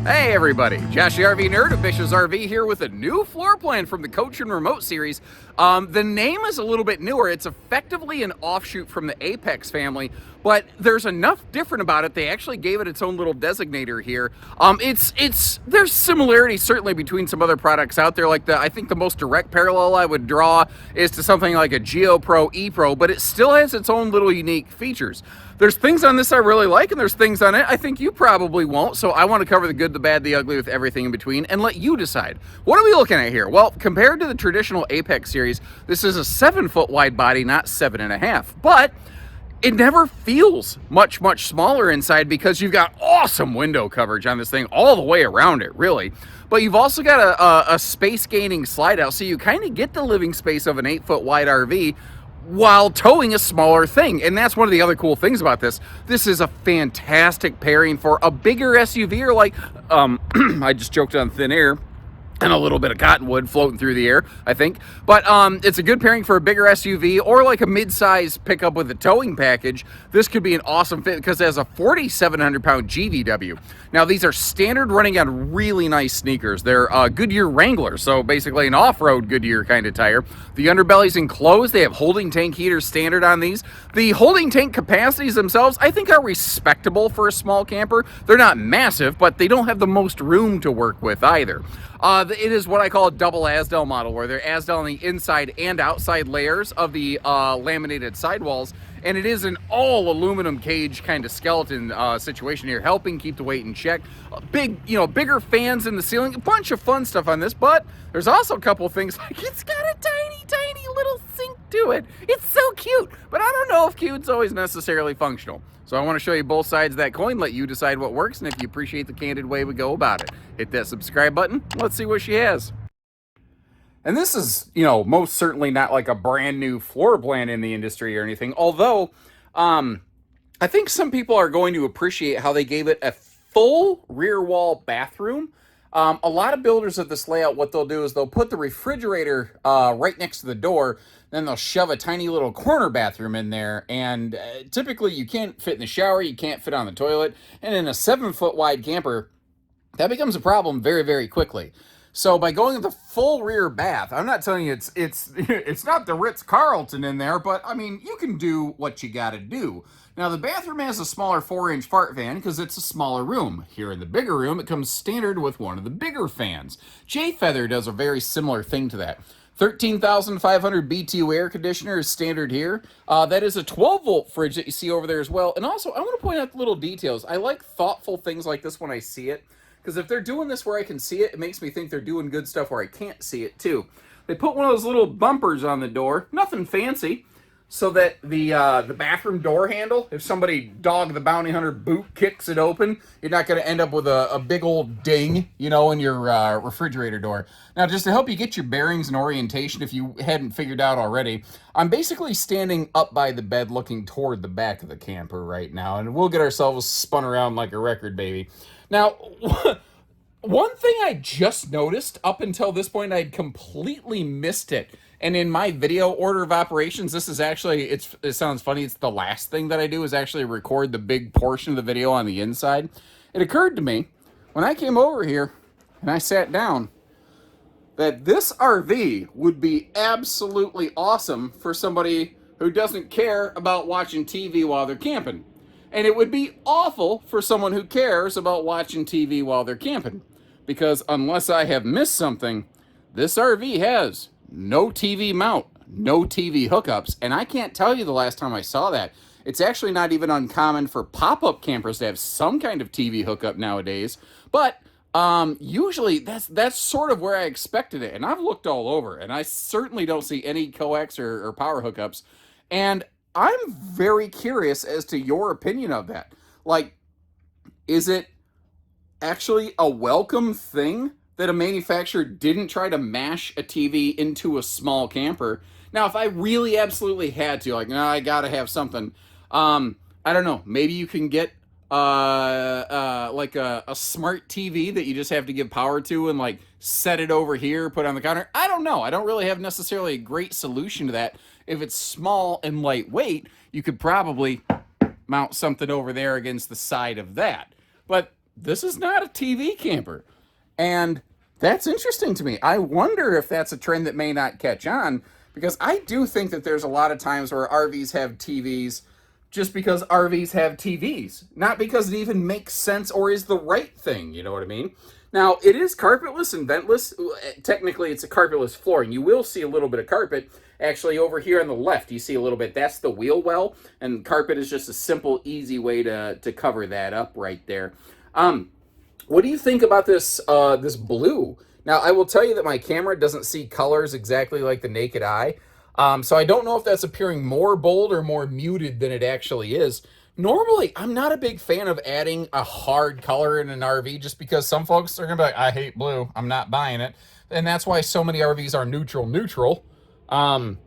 Hey everybody, Josh the RV Nerd of Bish's RV here with a new floor plan from the Coachmen Remote series. The name is a little bit newer. It's effectively an offshoot from the Apex family, but there's enough different about it. They actually gave it its own little designator here. There's similarities certainly between some other products out there. I think the most direct parallel I would draw is to something like a GeoPro E-Pro, but it still has its own little unique features. There's things on this I really like, and there's things on it I think you probably won't, so I want to cover the good, the bad, the ugly with everything in between and let you decide. What are we looking at here? Well, compared to the traditional Apex series, this is a 7-foot wide body, not 7.5, but it never feels much smaller inside because you've got awesome window coverage on this thing all the way around it, really. But you've also got a space-gaining slide-out, so you kind of get the living space of an 8-foot wide RV while towing a smaller thing. And that's one of the other cool things about this. This is a fantastic pairing for a bigger SUV or I just joked on thin air and a little bit of cottonwood floating through the air, I think. But it's a good pairing for a bigger SUV or like a mid-size pickup with a towing package. This could be an awesome fit because it has a 4,700-pound GVW. Now, these are standard running on really nice sneakers. They're Goodyear Wranglers, so basically an off-road Goodyear kind of tire. The underbelly's enclosed. They have holding tank heaters standard on these. The holding tank capacities themselves, I think, are respectable for a small camper. They're not massive, but they don't have the most room to work with either. It is what I call a double Asdel model, where they're Asdel on the inside and outside layers of the laminated sidewalls, and it is an all aluminum cage kind of skeleton situation here, helping keep the weight in check. Bigger fans in the ceiling, a bunch of fun stuff on this, but there's also a couple of things like it's got a tiny little sink to it. It's so cute, but I don't know if cute's always necessarily functional. So I want to show you both sides of that coin, let you decide what works, and if you appreciate the candid way we go about it. Hit that subscribe button. Let's see what she has. And this is, most certainly not like a brand new floor plan in the industry or anything, although I think some people are going to appreciate how they gave it a full rear wall bathroom. A lot of builders of this layout, what they'll do is they'll put the refrigerator right next to the door, then they'll shove a tiny little corner bathroom in there, and typically you can't fit in the shower, you can't fit on the toilet, and in a 7-foot wide camper, that becomes a problem very, very quickly. So by going with the full rear bath, I'm not telling you it's not the Ritz-Carlton in there, but I mean, you can do what you gotta do. Now the bathroom has a smaller 4-inch fart fan because it's a smaller room. Here in the bigger room, it comes standard with one of the bigger fans. J-Feather does a very similar thing to that. 13,500 BTU air conditioner is standard here. That is a 12-volt fridge that you see over there as well. And also, I want to point out the little details. I like thoughtful things like this when I see it, because if they're doing this where I can see it, it makes me think they're doing good stuff where I can't see it too. They put one of those little bumpers on the door, nothing fancy, so that the bathroom door handle, if somebody Dog the Bounty Hunter boot kicks it open, you're not going to end up with a big old ding, in your refrigerator door. Now, just to help you get your bearings and orientation, if you hadn't figured out already, I'm basically standing up by the bed looking toward the back of the camper right now, and we'll get ourselves spun around like a record, baby. Now, one thing I just noticed up until this point, I'd completely missed it. And in my video order of operations, this is actually, it sounds funny, it's the last thing that I do is actually record the big portion of the video on the inside. It occurred to me when I came over here and I sat down that this RV would be absolutely awesome for somebody who doesn't care about watching TV while they're camping. And it would be awful for someone who cares about watching TV while they're camping. Because unless I have missed something, this RV has no TV mount, no TV hookups, and I can't tell you the last time I saw that. It's actually not even uncommon for pop-up campers to have some kind of TV hookup nowadays, but usually that's sort of where I expected it, and I've looked all over, and I certainly don't see any coax or power hookups, and I'm very curious as to your opinion of that. Like, is it actually a welcome thing that a manufacturer didn't try to mash a TV into a small camper? Now, if I really absolutely had to, no, I gotta have something. I don't know. Maybe you can get like a smart TV that you just have to give power to and set it over here, put it on the counter. I don't know. I don't really have necessarily a great solution to that. If it's small and lightweight, you could probably mount something over there against the side of that. But this is not a TV camper. And that's interesting to me. I wonder if that's a trend that may not catch on, because I do think that there's a lot of times where RVs have TVs just because RVs have TVs, not because it even makes sense or is the right thing. You know what I mean? Now, it is carpetless and ventless. Technically, it's a carpetless flooring. You will see a little bit of carpet. Actually, over here on the left, you see a little bit. That's the wheel well, and carpet is just a simple, easy way to cover that up right there. What do you think about this blue? Now, I will tell you that my camera doesn't see colors exactly like the naked eye. So I don't know if that's appearing more bold or more muted than it actually is. Normally, I'm not a big fan of adding a hard color in an RV just because some folks are going to be like, I hate blue, I'm not buying it. And that's why so many RVs are neutral. But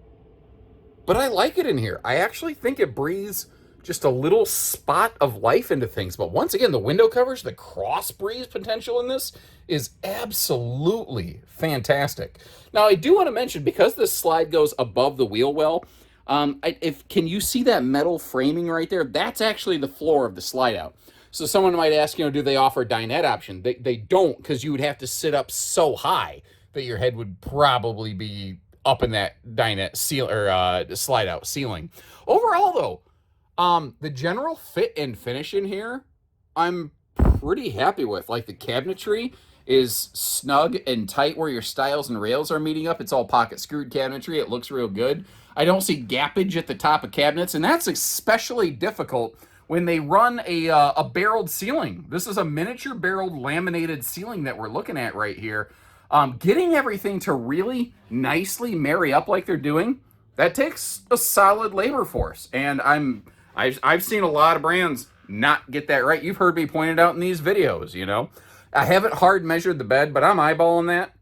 I like it in here. I actually think it breathes just a little spot of life into things. But once again, the window covers, the cross breeze potential in this is absolutely fantastic. Now, I do want to mention, because this slide goes above the wheel well, can you see that metal framing right there? That's actually the floor of the slide out. So someone might ask, do they offer a dinette option? They don't, because you would have to sit up so high that your head would probably be up in that dinette slide out ceiling. Overall, though, the general fit and finish in here, I'm pretty happy with. Like, the cabinetry is snug and tight where your stiles and rails are meeting up. It's all pocket screwed cabinetry. It looks real good. I don't see gappage at the top of cabinets, and that's especially difficult when they run a barreled ceiling. This is a miniature barreled laminated ceiling that we're looking at right here. Getting everything to really nicely marry up like they're doing, that takes a solid labor force. And I've seen a lot of brands not get that right. You've heard me point it out in these videos, I haven't hard measured the bed, but I'm eyeballing that.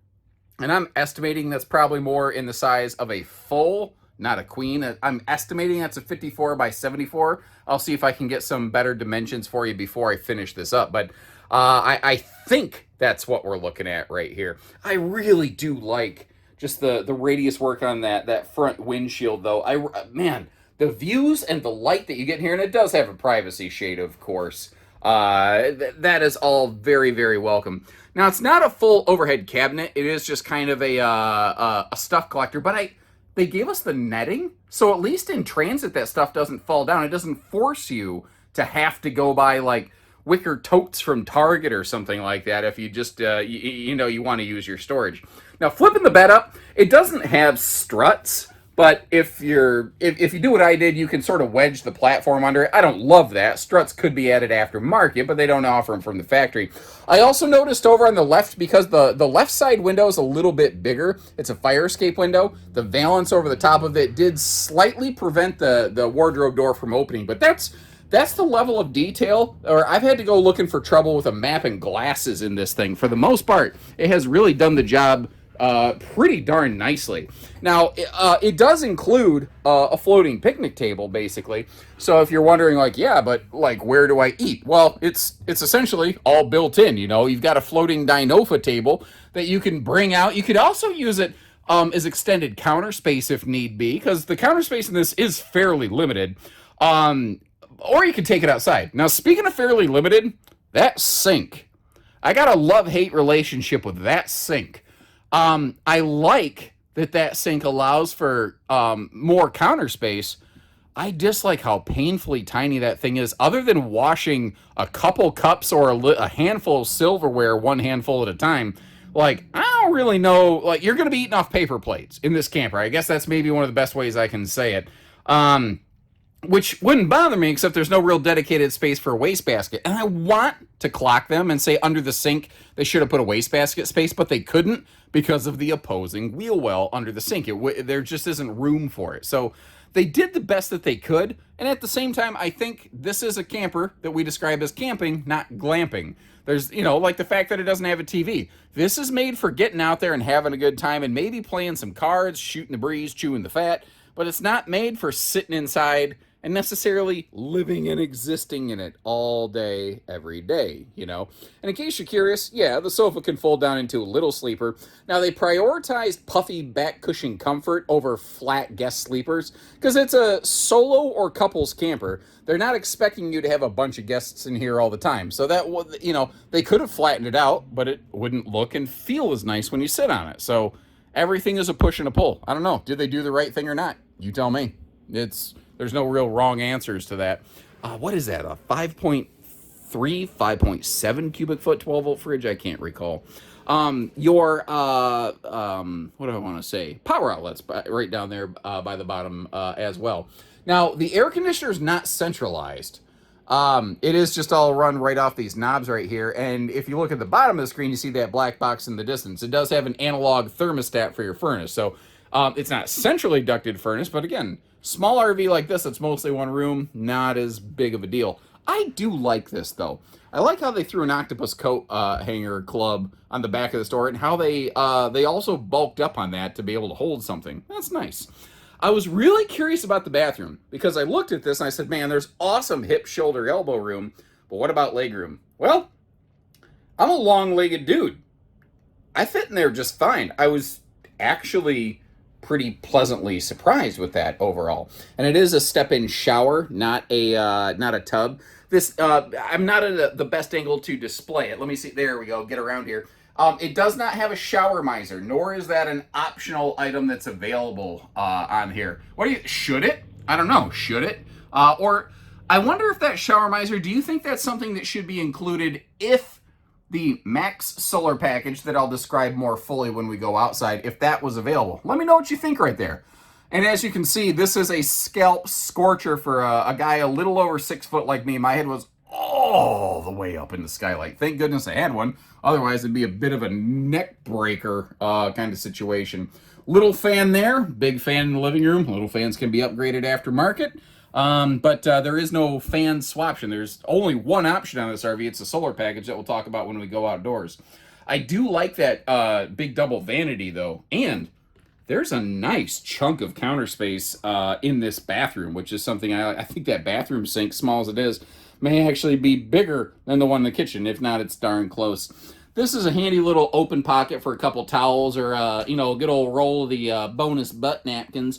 And I'm estimating that's probably more in the size of a full, not a queen. I'm estimating that's a 54 by 74. I'll see if I can get some better dimensions for you before I finish this up. But I think that's what we're looking at right here. I really do like just the radius work on that front windshield, though. Man, the views and the light that you get here, and it does have a privacy shade, of course. That is all very, very welcome. Now, it's not a full overhead cabinet. It is just kind of a stuff collector, but they gave us the netting, so at least in transit that stuff doesn't fall down. It doesn't force you to have to go buy like wicker totes from Target or something like that if you just you want to use your storage. Now, flipping the bed up, it doesn't have struts, but if you do what I did, you can sort of wedge the platform under it. I don't love that. Struts could be added aftermarket, but they don't offer them from the factory. I also noticed over on the left, because the left side window is a little bit bigger, it's a fire escape window, the valance over the top of it did slightly prevent the wardrobe door from opening, but that's the level of detail, or I've had to go looking for trouble with a map and glasses in this thing. For the most part, it has really done the job pretty darn nicely. Now, it does include a floating picnic table, basically. So if you're wondering, like, yeah, but like, where do I eat? Well, it's essentially all built in. You've got a floating Dinofa table that you can bring out. You could also use it as extended counter space if need be, because the counter space in this is fairly limited. Or you could take it outside. Now, speaking of fairly limited, that sink. I got a love-hate relationship with that sink. I like that sink allows for more counter space. I dislike how painfully tiny that thing is. Other than washing a couple cups or a handful of silverware, one handful at a time, like, I don't really know. Like, you're going to be eating off paper plates in this camper. I guess that's maybe one of the best ways I can say it. Which wouldn't bother me, except there's no real dedicated space for a wastebasket. And I want to clock them and say under the sink they should have put a wastebasket space, but they couldn't because of the opposing wheel well under the sink. There just isn't room for it. So they did the best that they could. And at the same time, I think this is a camper that we describe as camping, not glamping. There's, like the fact that it doesn't have a TV. This is made for getting out there and having a good time and maybe playing some cards, shooting the breeze, chewing the fat. But it's not made for sitting inside and necessarily living and existing in it all day, every day, you know? And in case you're curious, yeah, the sofa can fold down into a little sleeper. Now, they prioritized puffy back cushion comfort over flat guest sleepers because it's a solo or couples camper. They're not expecting you to have a bunch of guests in here all the time. So that, you know, they could have flattened it out, but it wouldn't look and feel as nice when you sit on it. So everything is a push and a pull. I don't know. Did they do the right thing or not? You tell me. There's no real wrong answers to that. What is that? A 5.3, 5.7 cubic foot 12 volt fridge? I can't recall. What do I want to say? Power outlets right down there by the bottom as well. Now, the air conditioner is not centralized. It is just all run right off these knobs right here. And if you look at the bottom of the screen, you see that black box in the distance. It does have an analog thermostat for your furnace. So it's not centrally ducted furnace, but again, small RV like this, that's mostly one room, not as big of a deal. I do like this though. I like how they threw an octopus coat hanger club on the back of the store, and how they also bulked up on that to be able to hold something. That's nice. I was really curious about the bathroom because I looked at this and I said, man, there's awesome hip, shoulder, elbow room, but what about leg room? Well, I'm a long-legged dude. I fit in there just fine. I was actually pretty pleasantly surprised with that overall. And it is a step-in shower, not a tub. This I'm not at the best angle to display it. Let me see. There we go. Get around here. It does not have a shower miser, nor is that an optional item that's available on here. Should it? I don't know. Should it? Or I wonder if that shower miser, do you think that's something that should be included if the Max Solar package that I'll describe more fully when we go outside, if that was available? Let me know what you think right there. And as you can see, this is a scalp scorcher for a guy a little over 6 foot like me. My head was all the way up in the skylight. Thank goodness I had one. Otherwise, it'd be a bit of a neck breaker kind of situation. Little fan there, big fan in the living room. Little fans can be upgraded aftermarket. But there is no fan swaption. There's only one option on this RV. It's a solar package that we'll talk about when we go outdoors. I do like that big double vanity though. And there's a nice chunk of counter space in this bathroom, which is something I think that bathroom sink, small as it is, may actually be bigger than the one in the kitchen. If not, it's darn close. This is a handy little open pocket for a couple towels or, a good old roll of the bonus butt napkins.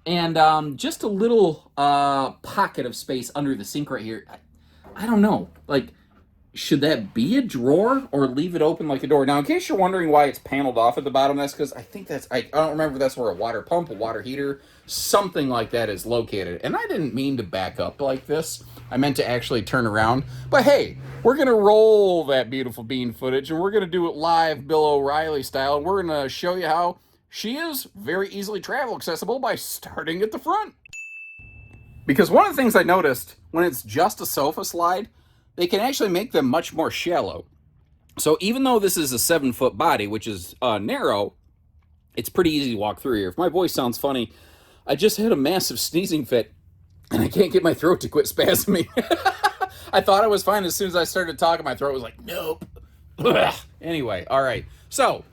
And just a little pocket of space under the sink right here. I don't know. Like, should that be a drawer or leave it open like a door? Now, in case you're wondering why it's paneled off at the bottom, that's because I think I don't remember if that's where a water pump, a water heater, something like that is located. And I didn't mean to back up like this. I meant to actually turn around. But hey, we're going to roll that beautiful bean footage, and we're going to do it live Bill O'Reilly style. And we're going to show you how she is very easily travel accessible by starting at the front. Because one of the things I noticed, when it's just a sofa slide, they can actually make them much more shallow. So even though this is a 7-foot body, which is narrow, it's pretty easy to walk through here. If my voice sounds funny, I just had a massive sneezing fit, and I can't get my throat to quit spasming. I thought I was fine. As soon as I started talking, my throat was like, nope. Anyway, all right. So,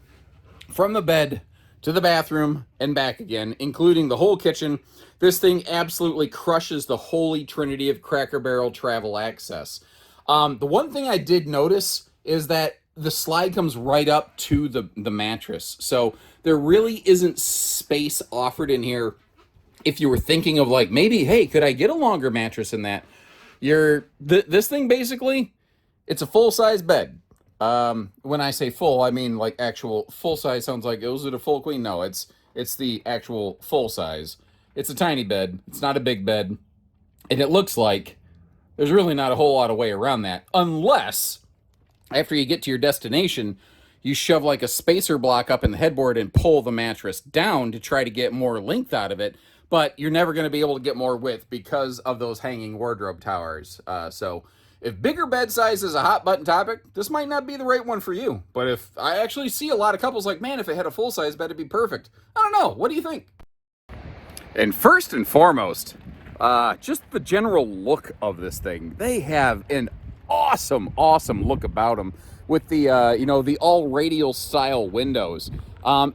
from the bed to the bathroom and back again, including the whole kitchen, this thing absolutely crushes the holy trinity of Cracker Barrel travel access. The one thing I did notice is that the slide comes right up to the mattress. So there really isn't space offered in here. If you were thinking of like, maybe, hey, could I get a longer mattress in that? This thing basically, it's a full-size bed. When I say full, I mean like actual full size. Sounds like, is it a full queen? No, it's the actual full size. It's a tiny bed. It's not a big bed. And it looks like there's really not a whole lot of way around that. Unless, after you get to your destination, you shove like a spacer block up in the headboard and pull the mattress down to try to get more length out of it. But you're never going to be able to get more width because of those hanging wardrobe towers. So if bigger bed size is a hot button topic, this might not be the right one for you. But if I actually see a lot of couples like, man, if it had a full-size bed, it'd be perfect. I don't know. What do you think? And first and foremost, just the general look of this thing. They have an awesome look about them with the, the all radial style windows.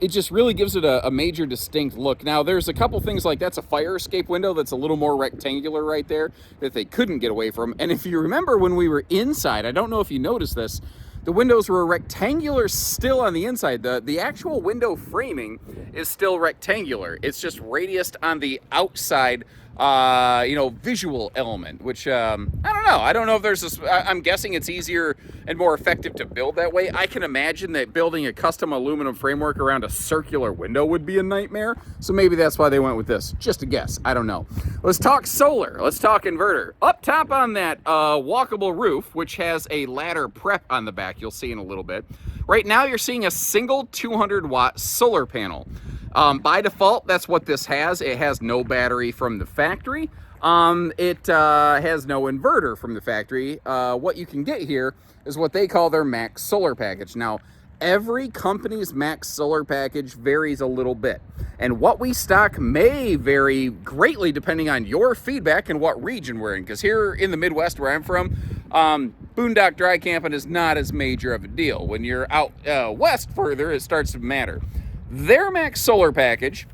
It just really gives it a major distinct look. Now, there's a couple things like that's a fire escape window that's a little more rectangular right there that they couldn't get away from. And if you remember when we were inside, I don't know if you noticed this, the windows were rectangular still on the inside. The actual window framing is still rectangular. It's just radiused on the outside, visual element, which, I don't know. I don't know if there's this, I'm guessing it's easier and more effective to build that way. I can imagine that building a custom aluminum framework around a circular window would be a nightmare. So maybe that's why they went with this. Just a guess. I don't know. Let's talk solar. Let's talk inverter. Up top on that walkable roof, which has a ladder prep on the back, you'll see in a little bit. Right now you're seeing a single 200-watt solar panel. By default, that's what this has. It has no battery from the factory. It has no inverter from the factory. What you can get here is what they call their max solar package. Now, every company's max solar package varies a little bit. And what we stock may vary greatly depending on your feedback and what region we're in. Because here in the Midwest where I'm from, boondock dry camping is not as major of a deal. When you're out west further, it starts to matter. Their max solar package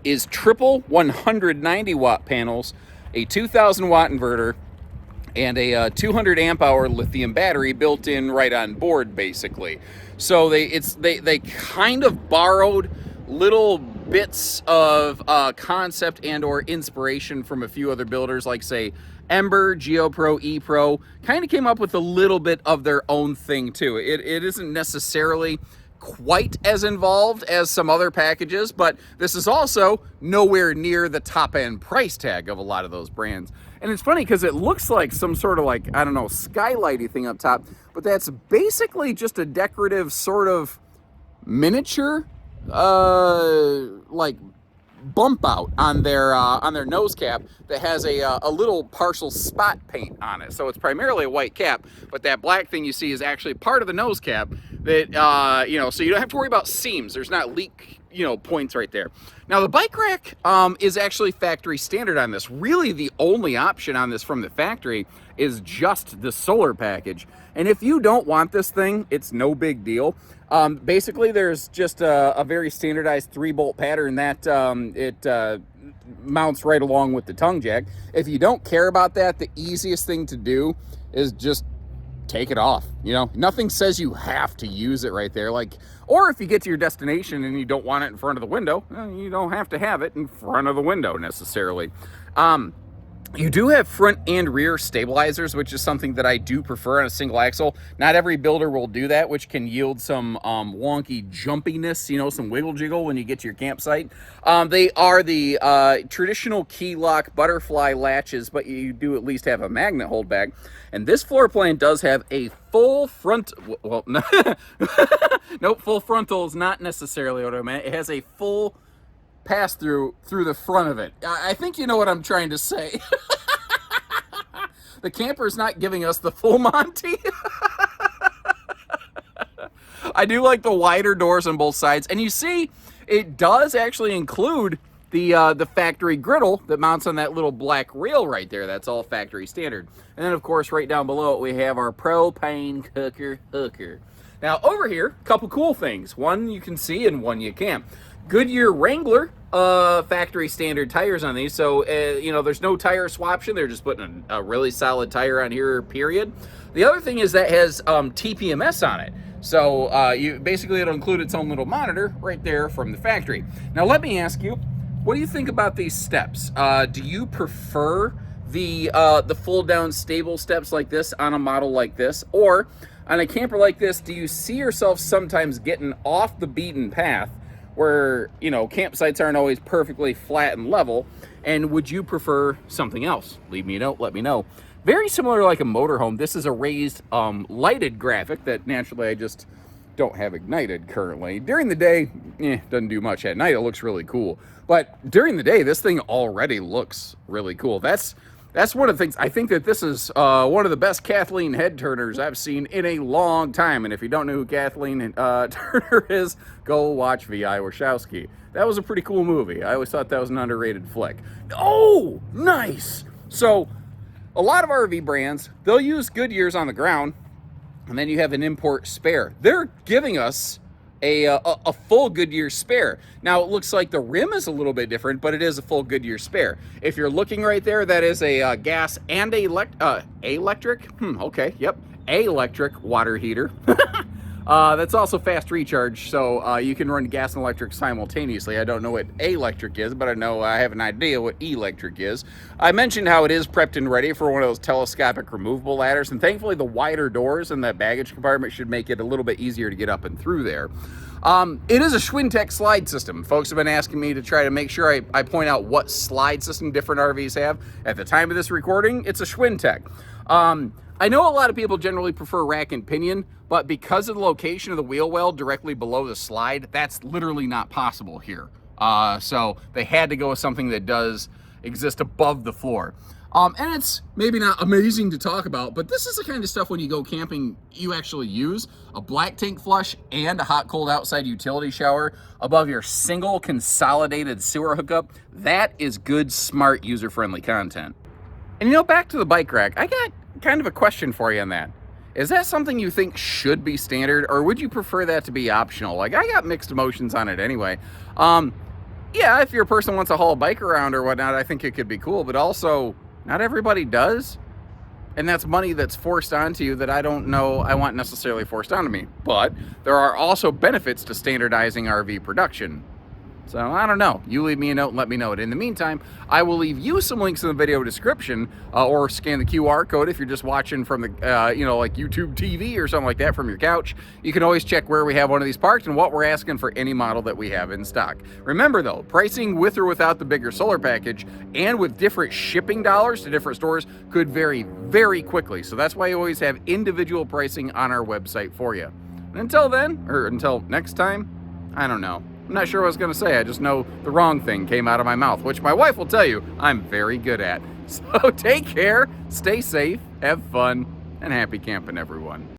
is triple 190 watt panels, a 2000 watt inverter, and a 200 amp hour lithium battery built in right on board, basically. So they kind of borrowed little bits of concept and or inspiration from a few other builders, like say Ember, GeoPro, ePro. Kind of came up with a little bit of their own thing too. It isn't necessarily quite as involved as some other packages, but this is also nowhere near the top end price tag of a lot of those brands. And it's funny because it looks like some sort of like, I don't know, skylighty thing up top, but that's basically just a decorative sort of miniature like bump out on their nose cap that has a little partial spot paint on it. So it's primarily a white cap, but that black thing you see is actually part of the nose cap that, so you don't have to worry about seams. There's not leak, points right there. Now the bike rack is actually factory standard on this. Really the only option on this from the factory is just the solar package. And if you don't want this thing, it's no big deal. Basically, there's just a very standardized 3-bolt pattern that it mounts right along with the tongue jack. If you don't care about that, the easiest thing to do is just take it off. Nothing says you have to use it right there. Or if you get to your destination and you don't want it in front of the window, you don't have to have it in front of the window necessarily. You do have front and rear stabilizers, which is something that I do prefer on a single axle. Not every builder will do that, which can yield some wonky jumpiness, some wiggle jiggle when you get to your campsite. They are the traditional key lock butterfly latches, but you do at least have a magnet holdback. And this floor plan does have a full front, well, nope, full frontal is not necessarily what I meant. It has a full pass through the front of it. I think you know what I'm trying to say. The camper's not giving us the full Monty. I do like the wider doors on both sides, and you see it does actually include the factory griddle that mounts on that little black rail right there. That's all factory standard. And then of course right down below it we have our propane cooker hooker. Now over here, a couple cool things. One you can see and one you can't. Goodyear Wrangler factory standard tires on these, so there's no tire swaption. They're just putting a really solid tire on here, period. The other thing is that has TPMS on it, so it'll include its own little monitor right there from the factory. Now let me ask you, what do you think about these steps? Do you prefer the fold down stable steps like this on a model like this, or on a camper like this, do you see yourself sometimes getting off the beaten path where, campsites aren't always perfectly flat and level, and would you prefer something else? Leave me a note, let me know. Very similar like a motorhome, this is a raised lighted graphic that naturally I just don't have ignited currently. During the day, doesn't do much. At night it looks really cool, but during the day this thing already looks really cool. That's one of the things. I think that this is one of the best Kathleen head turners I've seen in a long time. And if you don't know who Kathleen Turner is, go watch V.I. Warshawski. That was a pretty cool movie. I always thought that was an underrated flick. Oh, nice. So A lot of RV brands, they'll use Goodyears on the ground, and then you have an import spare. They're giving us a full Goodyear spare. Now, it looks like the rim is a little bit different, but it is a full Goodyear spare. If you're looking right there, that is a gas and electric. Okay, yep, electric water heater. That's also fast recharge, so you can run gas and electric simultaneously. I don't know what electric is, but I have an idea what electric is. I mentioned how it is prepped and ready for one of those telescopic removable ladders, and thankfully the wider doors in that baggage compartment should make it a little bit easier to get up and through there. It is a Schwintek slide system. Folks have been asking me to try to make sure I point out what slide system different RVs have. At the time of this recording, it's a Schwintek. I know a lot of people generally prefer rack and pinion, but because of the location of the wheel well directly below the slide, that's literally not possible here. So they had to go with something that does exist above the floor. And it's maybe not amazing to talk about, but this is the kind of stuff when you go camping you actually use. A black tank flush and a hot cold outside utility shower above your single consolidated sewer hookup. That is good, smart, user-friendly content. And back to the bike rack, I got kind of a question for you on that. Is that something you think should be standard, or would you prefer that to be optional? Like, I got mixed emotions on it anyway. Yeah, if your person wants to haul a bike around or whatnot, I think it could be cool, but also not everybody does. And that's money that's forced onto you that I don't know I want necessarily forced onto me. But there are also benefits to standardizing RV production. So I don't know. You leave me a note and let me know it. In the meantime, I will leave you some links in the video description, or scan the QR code if you're just watching from the, like YouTube TV or something like that from your couch. You can always check where we have one of these parked and what we're asking for any model that we have in stock. Remember though, pricing with or without the bigger solar package and with different shipping dollars to different stores could vary very quickly. So that's why you always have individual pricing on our website for you. And until then, or until next time, I don't know. I'm not sure what I was going to say. I just know the wrong thing came out of my mouth, which my wife will tell you I'm very good at. So take care, stay safe, have fun, and happy camping, everyone.